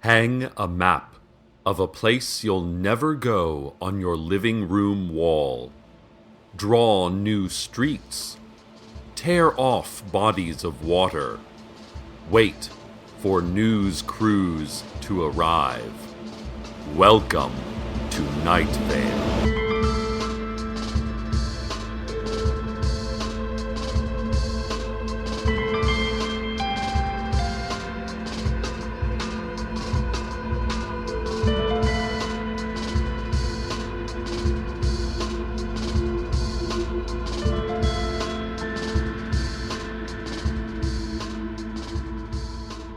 Hang a map of a place you'll never go on your living room wall. Draw new streets. Tear off bodies of water. Wait for news crews to arrive. Welcome to Night Vale.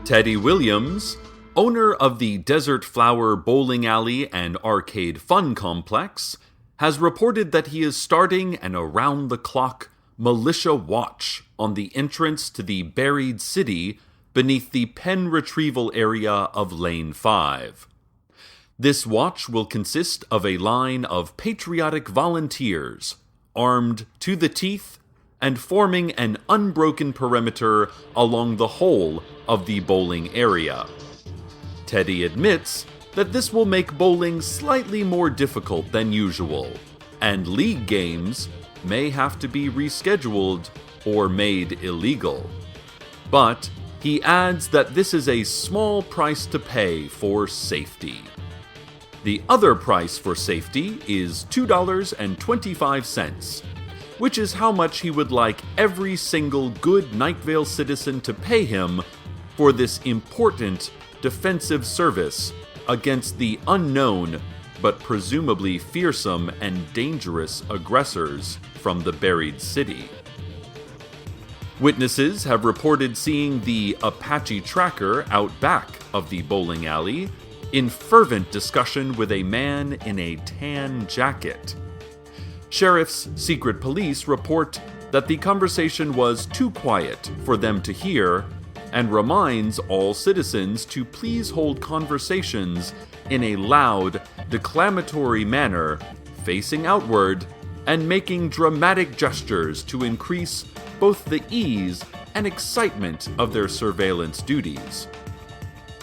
Teddy Williams, owner of the Desert Flower Bowling Alley and Arcade Fun Complex, has reported that he is starting an around-the-clock militia watch on the entrance to the buried city beneath the pen retrieval area of Lane 5. This watch will consist of a line of patriotic volunteers, armed to the teeth and forming an unbroken perimeter along the whole of the bowling area. Teddy admits that this will make bowling slightly more difficult than usual, and league games may have to be rescheduled or made illegal. But he adds that this is a small price to pay for safety. The other price for safety is $2.25, which is how much he would like every single good Night Vale citizen to pay him for this important defensive service against the unknown but presumably fearsome and dangerous aggressors from the buried city. Witnesses have reported seeing the Apache tracker out back of the bowling alley in fervent discussion with a man in a tan jacket. Sheriff's secret police report that the conversation was too quiet for them to hear and reminds all citizens to please hold conversations in a loud, declamatory manner, facing outward and making dramatic gestures to increase both the ease and excitement of their surveillance duties.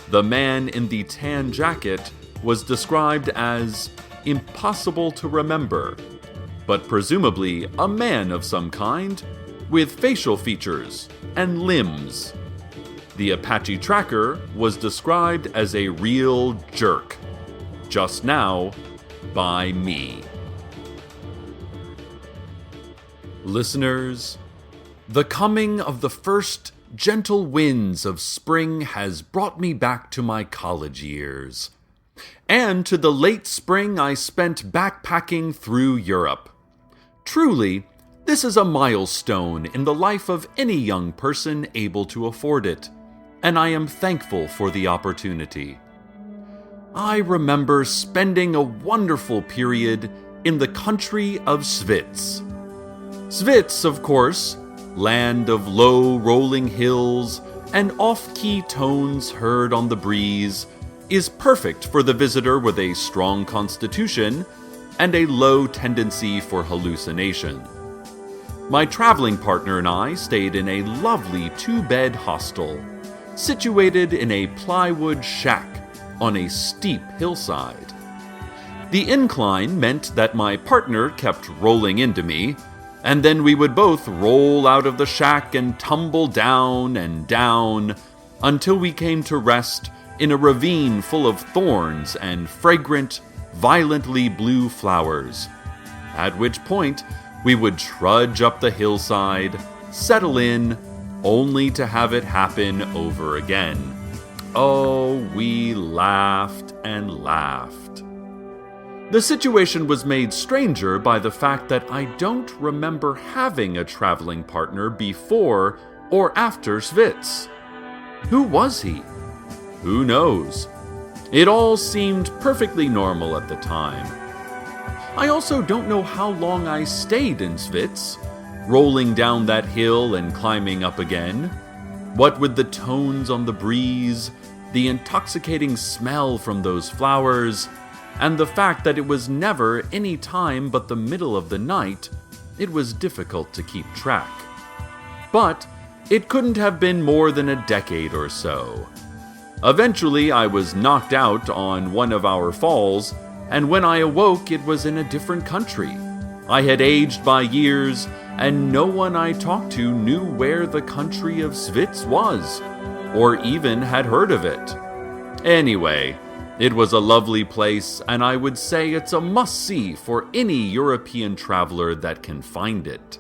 The man in the tan jacket was described as impossible to remember, but presumably a man of some kind, with facial features and limbs. The Apache tracker was described as a real jerk, just now, by me. Listeners, the coming of the first gentle winds of spring has brought me back to my college years, and to the late spring I spent backpacking through Europe. Truly, this is a milestone in the life of any young person able to afford it, and I am thankful for the opportunity. I remember spending a wonderful period in the country of Svits. Svits, of course, land of low rolling hills and off-key tones heard on the breeze, is perfect for the visitor with a strong constitution and a low tendency for hallucination. My traveling partner and I stayed in a lovely two-bed hostel, situated in a plywood shack on a steep hillside. The incline meant that my partner kept rolling into me, and then we would both roll out of the shack and tumble down and down until we came to rest in a ravine full of thorns and fragrant, violently blue flowers, at which point we would trudge up the hillside, settle in, only to have it happen over again. Oh, we laughed and laughed. The situation was made stranger by the fact that I don't remember having a traveling partner before or after Svits. Who was he? Who knows? It all seemed perfectly normal at the time. I also don't know how long I stayed in Svits, rolling down that hill and climbing up again. What with the tones on the breeze, the intoxicating smell from those flowers, and the fact that it was never any time but the middle of the night, it was difficult to keep track. But it couldn't have been more than a decade or so. Eventually, I was knocked out on one of our falls, and when I awoke, it was in a different country. I had aged by years, and no one I talked to knew where the country of Svitz was, or even had heard of it. Anyway, it was a lovely place, and I would say it's a must-see for any European traveler that can find it.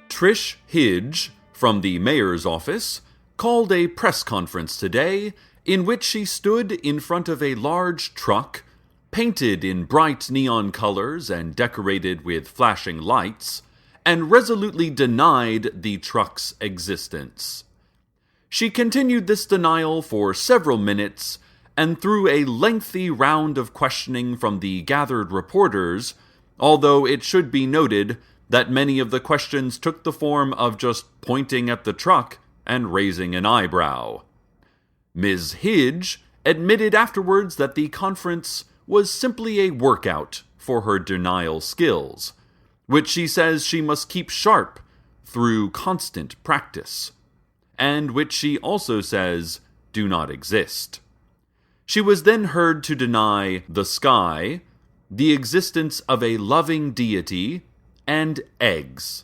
Trish Hidge, from the mayor's office, called a press conference today in which she stood in front of a large truck, painted in bright neon colors and decorated with flashing lights, and resolutely denied the truck's existence. She continued this denial for several minutes, and through a lengthy round of questioning from the gathered reporters, although it should be noted that many of the questions took the form of just pointing at the truck and raising an eyebrow. Ms. Hidge admitted afterwards that the conference was simply a workout for her denial skills, which she says she must keep sharp through constant practice, and which she also says do not exist. She was then heard to deny the sky, the existence of a loving deity, and eggs.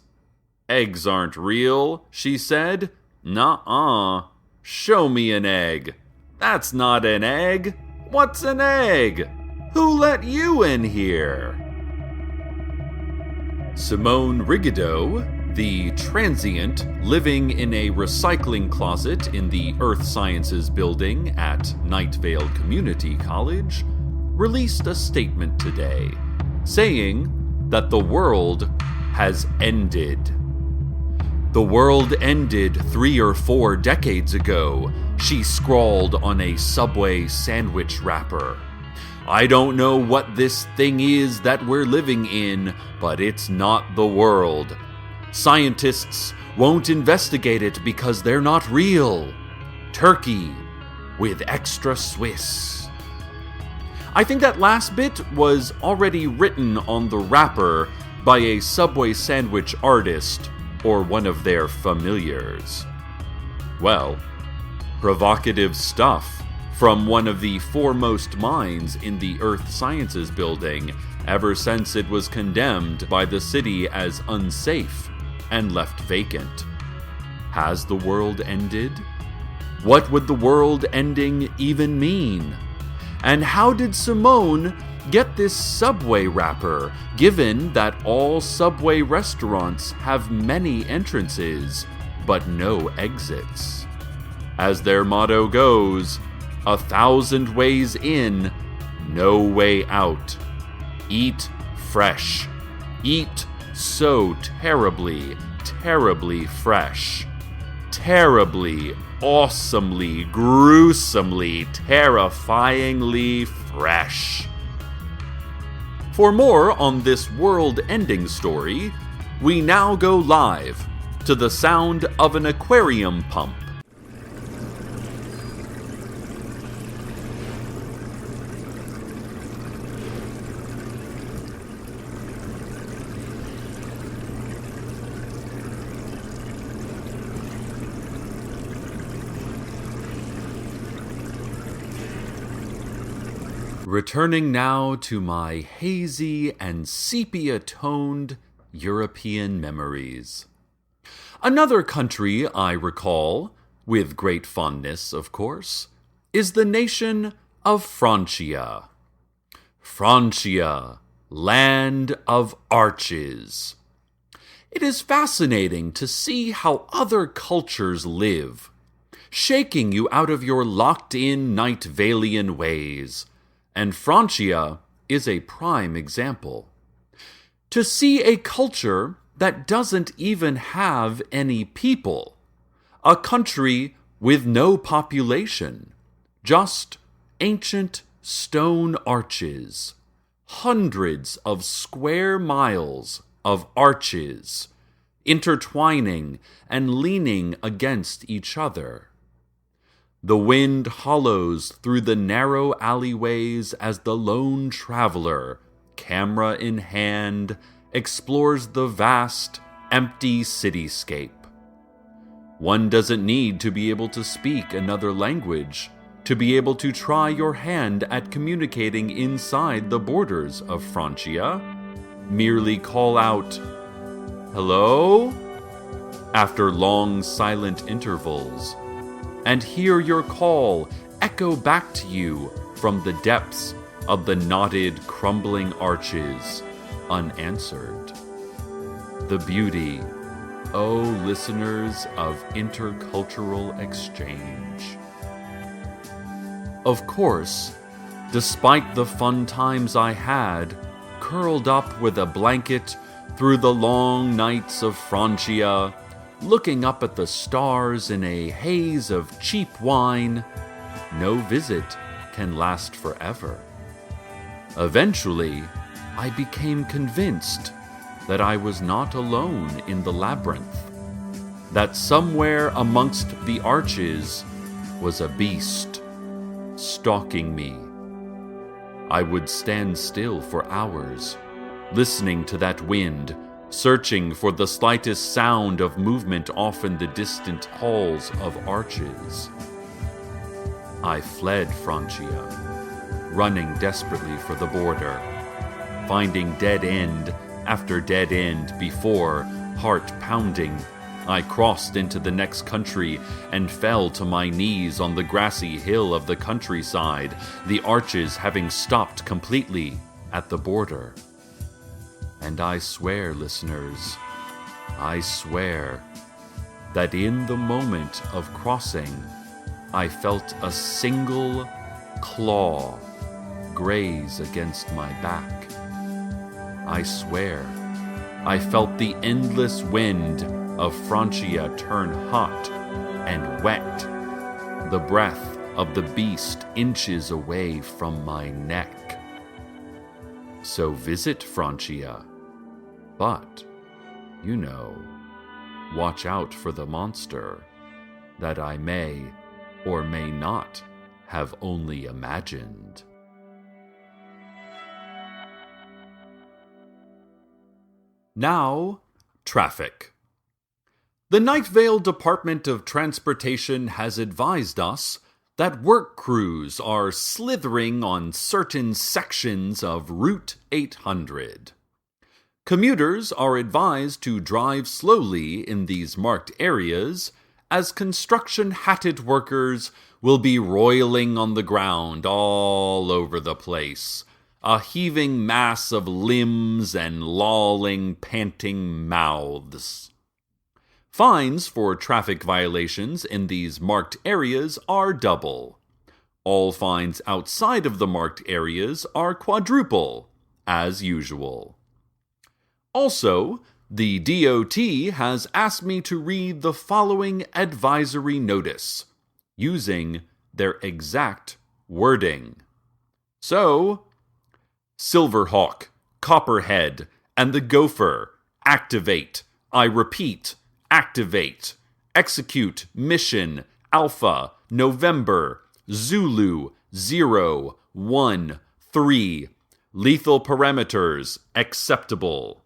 Eggs aren't real, she said. Nuh-uh. Show me an egg. That's not an egg. What's an egg? Who let you in here? Simone Rigaudot, the transient living in a recycling closet in the Earth Sciences building at Night Vale Community College, released a statement today, saying that the world has ended. The world ended 3 or 4 decades ago, she scrawled on a Subway sandwich wrapper. I don't know what this thing is that we're living in, but it's not the world. Scientists won't investigate it because they're not real. Turkey with extra Swiss. I think that last bit was already written on the wrapper by a Subway sandwich artist or one of their familiars. Well, provocative stuff from one of the foremost minds in the Earth Sciences building ever since it was condemned by the city as unsafe and left vacant. Has the world ended? What would the world ending even mean? And how did Simone get this Subway wrapper, given that all Subway restaurants have many entrances, but no exits? As their motto goes, 1,000 ways in, no way out. Eat fresh. Eat so terribly, terribly fresh. Terribly, awesomely, gruesomely, terrifyingly fresh. For more on this world-ending story, we now go live to the sound of an aquarium pump. Returning now to my hazy and sepia-toned European memories. Another country I recall, with great fondness, of course, is the nation of Francia. Francia, land of arches. It is fascinating to see how other cultures live, shaking you out of your locked-in Night Valian ways. And Francia is a prime example. To see a culture that doesn't even have any people, a country with no population, just ancient stone arches, hundreds of square miles of arches, intertwining and leaning against each other. The wind hollows through the narrow alleyways as the lone traveler, camera in hand, explores the vast, empty cityscape. One doesn't need to be able to speak another language to be able to try your hand at communicating inside the borders of Francia. Merely call out, "Hello?" after long silent intervals, and hear your call echo back to you from the depths of the knotted, crumbling arches, unanswered. The beauty, O listeners of intercultural exchange. Of course, despite the fun times I had, curled up with a blanket through the long nights of Francia, looking up at the stars in a haze of cheap wine, no visit can last forever. Eventually, I became convinced that I was not alone in the labyrinth, that somewhere amongst the arches was a beast stalking me. I would stand still for hours, listening to that wind, searching for the slightest sound of movement off in the distant halls of arches. I fled Francia, running desperately for the border, finding dead end after dead end before, heart pounding, I crossed into the next country and fell to my knees on the grassy hill of the countryside, the arches having stopped completely at the border. And I swear, listeners, I swear that in the moment of crossing, I felt a single claw graze against my back. I swear I felt the endless wind of Francia turn hot and wet, the breath of the beast inches away from my neck. So visit Francia, but, you know, watch out for the monster that I may or may not have only imagined. Now, traffic. The Night Vale Department of Transportation has advised us that work crews are slithering on certain sections of Route 800. Commuters are advised to drive slowly in these marked areas, as construction-hatted workers will be roiling on the ground all over the place, a heaving mass of limbs and lolling, panting mouths. Fines for traffic violations in these marked areas are double. All fines outside of the marked areas are quadruple, as usual. Also, the DOT has asked me to read the following advisory notice, using their exact wording. So, Silverhawk, Copperhead, and the Gopher, activate. I repeat, activate. Execute mission Alpha November Zulu 013. Lethal parameters acceptable.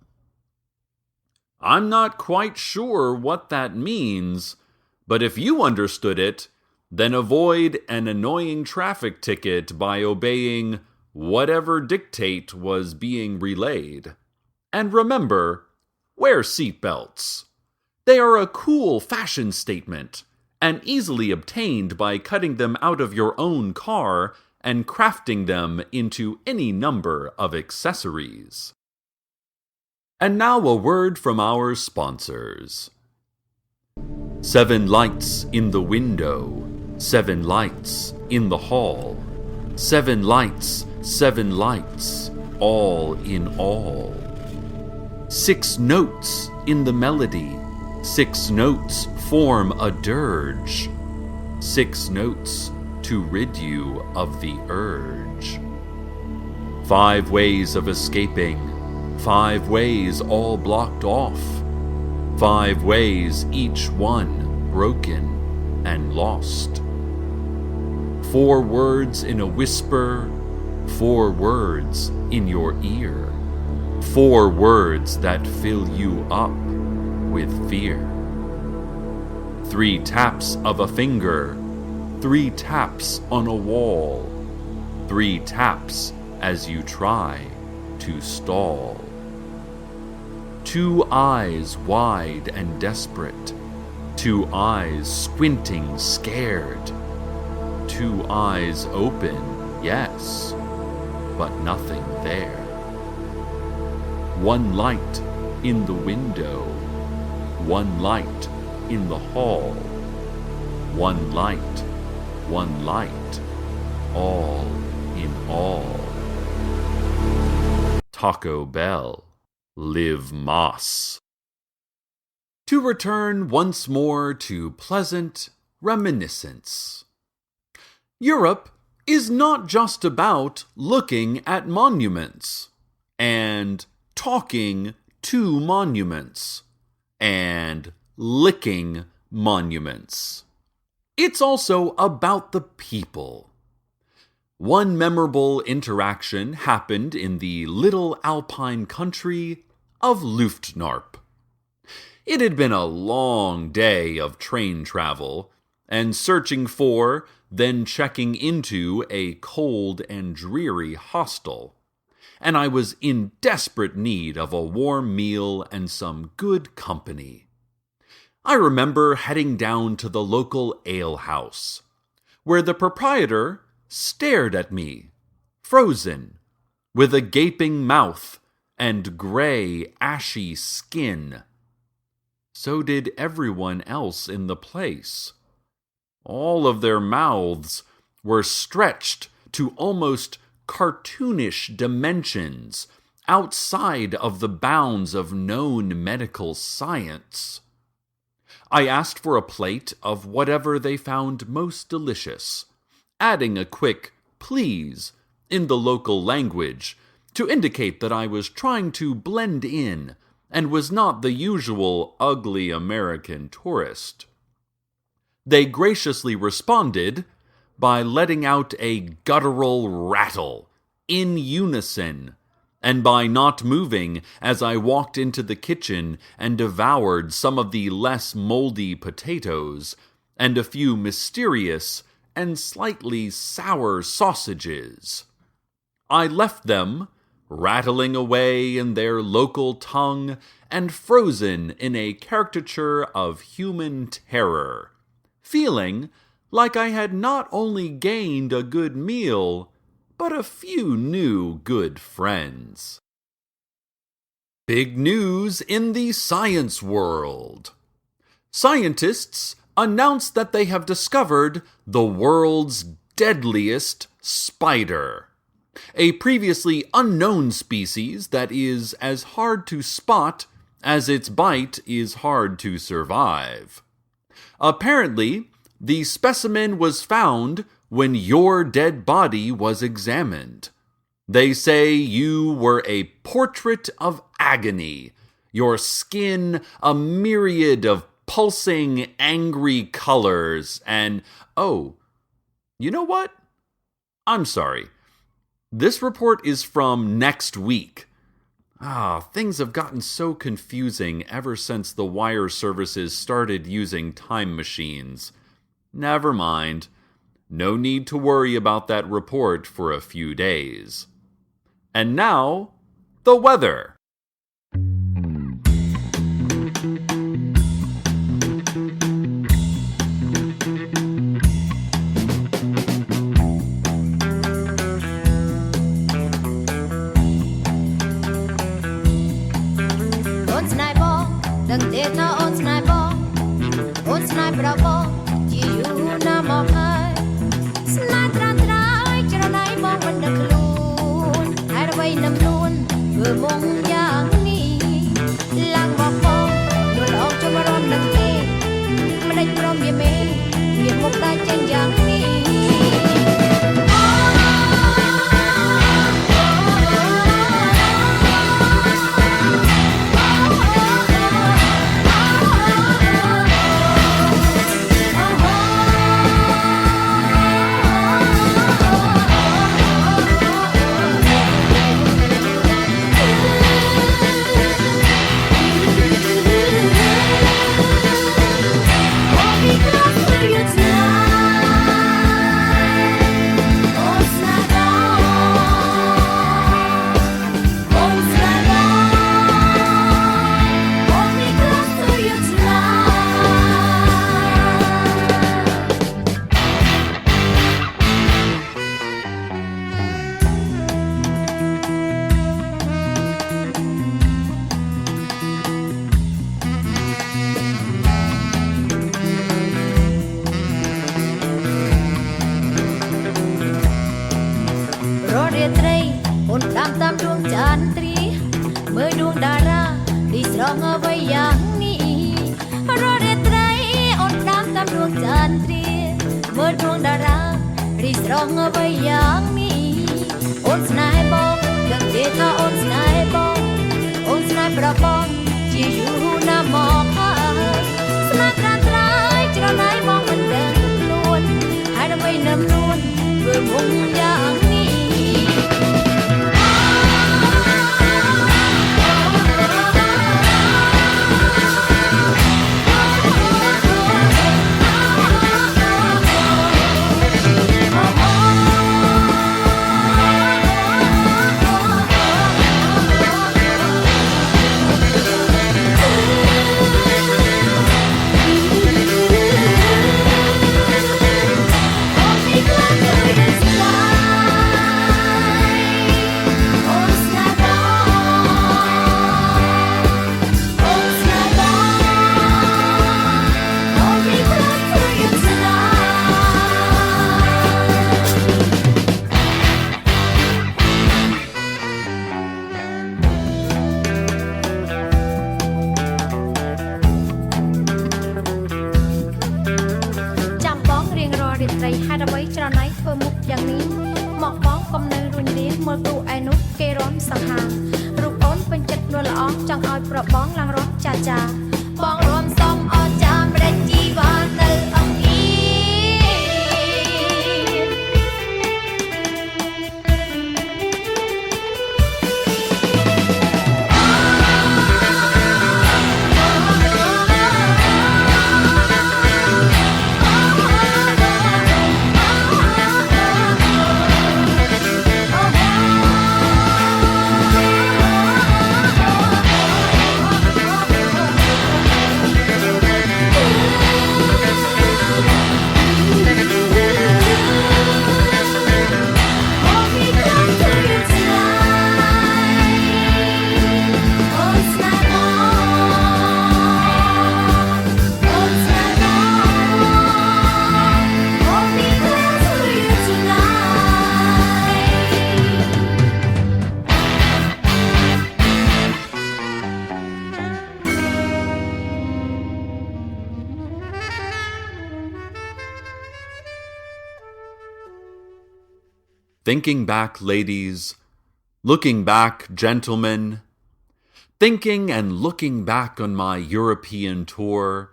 I'm not quite sure what that means, but if you understood it, then avoid an annoying traffic ticket by obeying whatever dictate was being relayed. And remember, wear seatbelts. They are a cool fashion statement, and easily obtained by cutting them out of your own car and crafting them into any number of accessories. And now a word from our sponsors. 7 lights in the window, 7 lights in the hall, 7 lights, all in all. 6 notes in the melody, 6 notes form a dirge, 6 notes to rid you of the urge. 5 ways of escaping, 5 ways all blocked off, 5 ways each one broken and lost. 4 words in a whisper, 4 words in your ear, 4 words that fill you up with fear. 3 taps of a finger, 3 taps on a wall, 3 taps as you try to stall. 2 eyes wide and desperate, 2 eyes squinting scared, 2 eyes open, yes, but nothing there. 1 light in the window, 1 light in the hall, 1 light, 1 light, all in all. Taco Bell, live Moss. To return once more to pleasant reminiscence. Europe is not just about looking at monuments, and talking to monuments, and licking monuments. It's also about the people. One memorable interaction happened in the little alpine country of Luftnarp. It had been a long day of train travel, and searching for, then checking into a cold and dreary hostel, and I was in desperate need of a warm meal and some good company. I remember heading down to the local alehouse, where the proprietor stared at me, frozen, with a gaping mouth and gray, ashy skin. So did everyone else in the place. All of their mouths were stretched to almost cartoonish dimensions outside of the bounds of known medical science. I asked for a plate of whatever they found most delicious, adding a quick please in the local language to indicate that I was trying to blend in and was not the usual ugly American tourist. They graciously responded by letting out a guttural rattle in unison, and by not moving as I walked into the kitchen and devoured some of the less moldy potatoes and a few mysterious and slightly sour sausages. I left them rattling away in their local tongue and frozen in a caricature of human terror, feeling like I had not only gained a good meal, but a few new good friends. Big news in the science world. Scientists announced that they have discovered the world's deadliest spider, a previously unknown species that is as hard to spot as its bite is hard to survive. Apparently, the specimen was found when your dead body was examined. They say you were a portrait of agony, your skin a myriad of pulsing, angry colors, and, oh, you know what? I'm sorry. This report is from next week. Things have gotten so confusing ever since the wire services started using time machines. Never mind. No need to worry about that report for a few days. And now, the weather. ไว้อย่างนี้รอเด็ดไรอ่อนน้ำตามดวงจันทร์เตรียเมื่อดวงดารารีสรองเอาไว้อย่างนี้โอนสนายบอกกังเดทาโอนสนายบอกโอนสนายประบองที่อยู่หน้ามองหาสนาตราตรายจะรอนายมองมันเดินล้วนหายไปน้ำนวลเพื่อมุ่งอย่างนี้ให้เราไว้จรไหนเพื่อมุกอย่างนี้หมอกบ้องกำเนิดรุนเรียงเมื่อครูไอ้นุกเกร้อนสังหารรูปอ้นเป็นจัดนวลละอ้องจังอ้อยประบ้องลังร้อนจ่าจ่าบ้องรวมซ้อมอ้อจามเรจีวานเตออ่องอีThinking back, ladies, looking back, gentlemen, thinking and looking back on my European tour,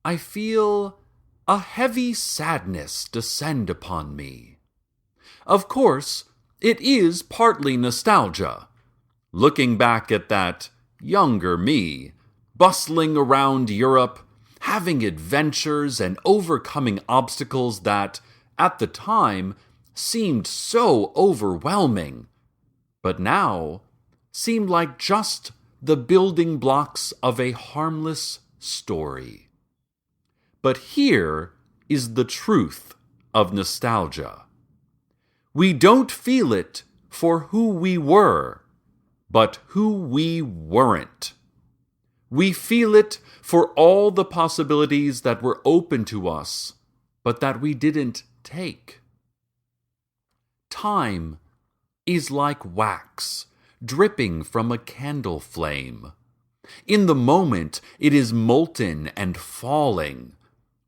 I feel a heavy sadness descend upon me. Of course, it is partly nostalgia, looking back at that younger me, bustling around Europe, having adventures and overcoming obstacles that, at the time, seemed so overwhelming, but now seemed like just the building blocks of a harmless story. But here is the truth of nostalgia. We don't feel it for who we were, but who we weren't. We feel it for all the possibilities that were open to us, but that we didn't take. Time is like wax dripping from a candle flame. In the moment, it is molten and falling,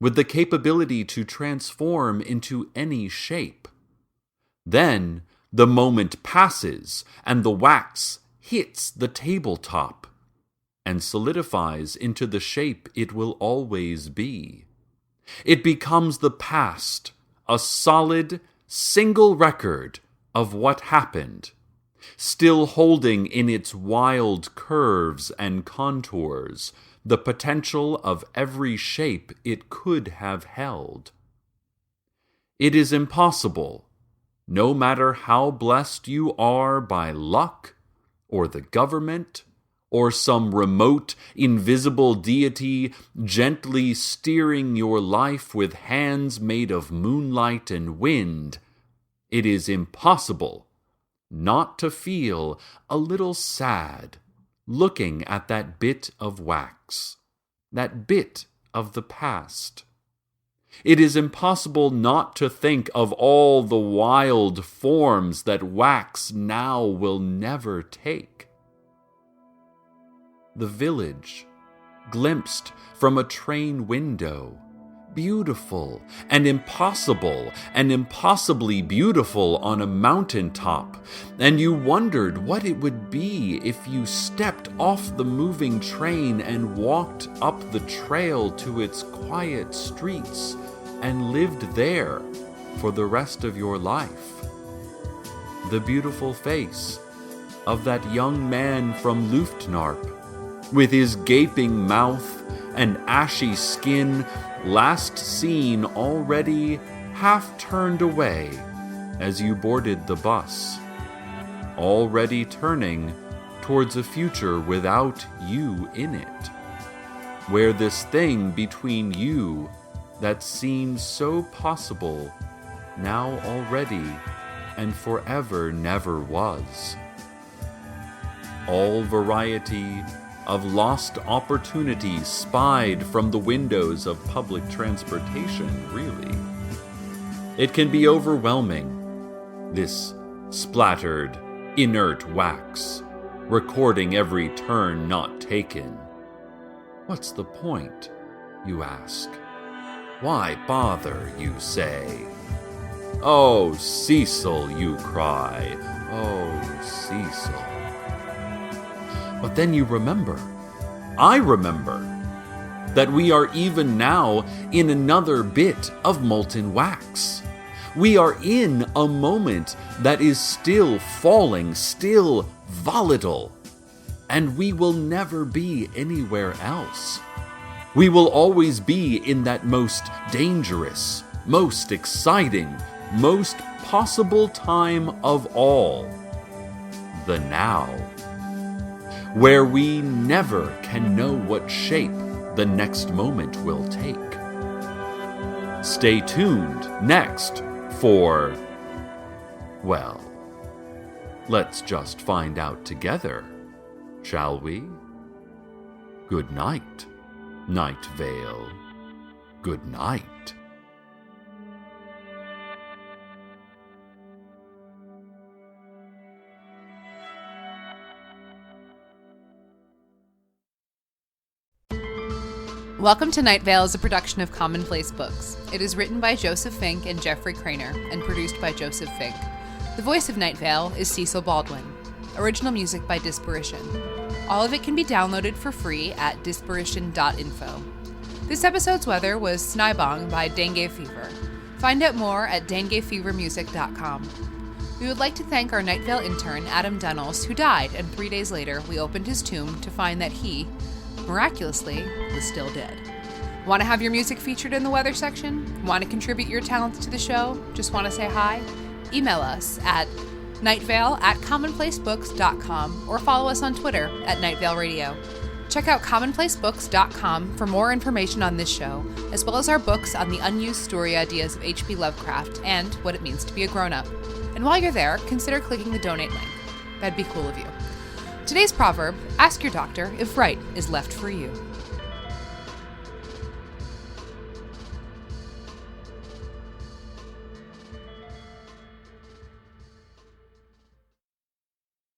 with the capability to transform into any shape. Then, the moment passes, and the wax hits the tabletop, and solidifies into the shape it will always be. It becomes the past, a solid, single record of what happened, still holding in its wild curves and contours the potential of every shape it could have held. It is impossible, no matter how blessed you are by luck, or the government, or some remote, invisible deity gently steering your life with hands made of moonlight and wind, it is impossible not to feel a little sad looking at that bit of wax, that bit of the past. It is impossible not to think of all the wild forms that wax now will never take. the village, glimpsed from a train window, beautiful and impossibly beautiful on a mountaintop, and you wondered what it would be if you stepped off the moving train and walked up the trail to its quiet streets and lived there for the rest of your life. The beautiful face of that young man from Luftnarp, with his gaping mouth and ashy skin, last seen already half turned away as you boarded the bus, already turning towards a future without you in it, where this thing between you that seems so possible now already and forever never was. All variety of lost opportunities spied from the windows of public transportation, really. It can be overwhelming, this splattered, inert wax, recording every turn not taken. What's the point, you ask? Why bother, you say? Oh, Cecil, you cry. Oh, Cecil. But then you remember, I remember, that we are even now in another bit of molten wax. We are in a moment that is still falling, still volatile, and we will never be anywhere else. We will always be in that most dangerous, most exciting, most possible time of all, the now, where we never can know what shape the next moment will take. Stay tuned next for, well, let's just find out together, shall we? Good night, Night Vale. Good night. Welcome to Night Vale is a production of Commonplace Books. It is written by Joseph Fink and Jeffrey Craner and produced by Joseph Fink. The voice of Night Vale is Cecil Baldwin. Original music by Disparition. All of it can be downloaded for free at disparition.info. This episode's weather was Snibong by Dengue Fever. Find out more at denguefevermusic.com. We would like to thank our Night Vale intern, Adam Dunnels, who died, and 3 days later we opened his tomb to find that he, miraculously, was still dead. Want to have your music featured in the weather section? Want to contribute your talents to the show? Just want to say hi? Email us at nightvale@commonplacebooks.com or follow us on Twitter at @NightValeRadio. Check out commonplacebooks.com for more information on this show, as well as our books on the unused story ideas of H.P. Lovecraft and what it means to be a grown-up. And while you're there, consider clicking the donate link. That'd be cool of you. Today's proverb, ask your doctor if right is left for you.